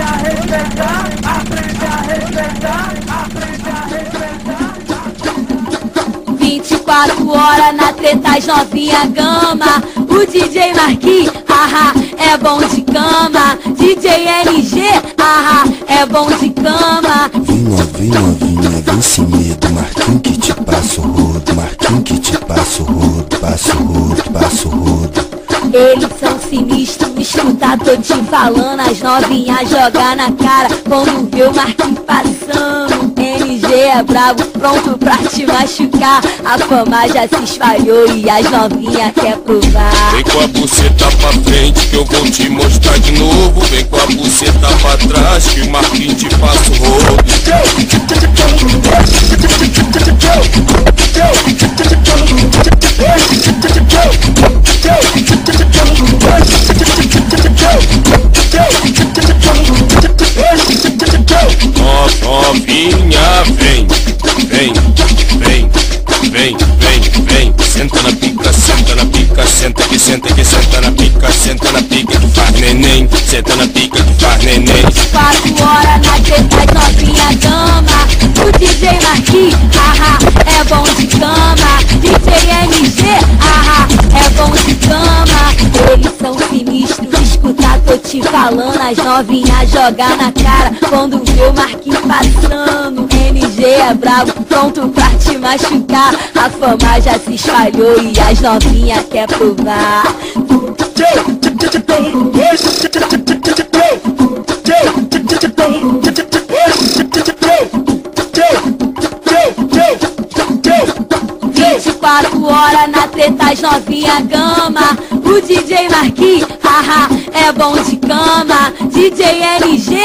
aprende a respeitar, aprende a respeitar. 24 horas na treta, as novinha gama. O DJ Marquinhos, é bom de cama. DJ NG, é bom de cama. Vem novinha, vem sem medo. Marquinhos que te passa o rodo. Marquinhos que te passa o rodo. Passa o rodo, passa o rodo. Eles são sinistros, escuta, tô te falando. As novinhas jogar na cara quando vê o Marquinhos passando. NG é brabo, pronto pra te machucar. A fama já se espalhou e as novinhas quer provar. Vem com a buceta pra frente que eu vou te mostrar de novo. Vem com a buceta pra trás que o Marquinhos te passa o rodo. Novinha, vem. Senta na pica, senta na pica, senta que senta na pica que faz neném. Senta na pica que faz neném. 4 horas na treta, as novinha gama. O DJ Marquinhos, é bom de cama. DJ NG, é bom de cama. Eles são sinistros, escuta, tô te falando. As novinhas jogar na cara quando vê o Marquinhos passando. NG é bravo, pronto pra te machucar. A fama já se espalhou e as novinhas quer provar. Horas na treta, as novinha gama. O DJ Marquinhos, é bom de cama. DJ NG,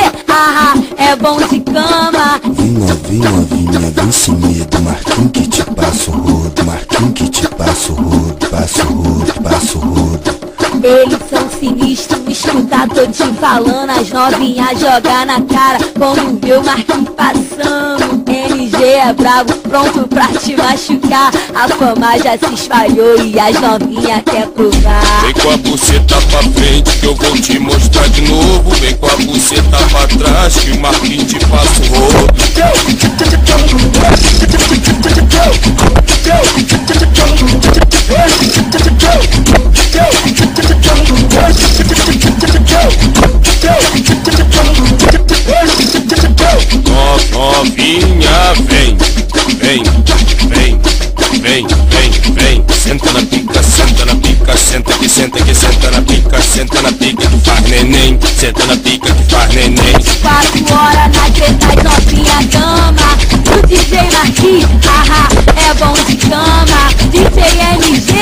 é bom de cama. Vem novinha, vem sem medo. Marquinhos que te passa o rodo. Marquinhos que te passa o rodo. Passa o rodo, passa o rodo. Eles são sinistros, escuta, tô te falando. As novinhas jogar na cara quando vê o Marquinhos passando. NG é bravo, pronto pra te machucar. A fama já se espalhou e as novinhas quer provar. Vem com a buceta pra frente que eu vou te mostrar de novo. Vem com a buceta pra trás que o Marquinhos te passa o rodo. Novinha, vem. Senta na pica, senta que senta na pica que faz neném. Senta na pica que faz neném. 4 horas na treta, as novinha gama. O DJ Marquinhos, é bom de cama. DJ NG,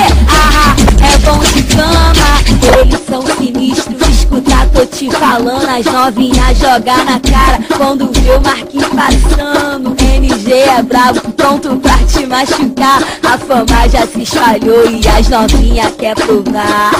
é bom de cama. Eles são sinistros, escuta, tô te falando. As novinhas jogar na cara quando vê o Marquinhos passando. NG é bravo, pronto pra te machucar. A fama já se espalhou e as novinhas quer provar.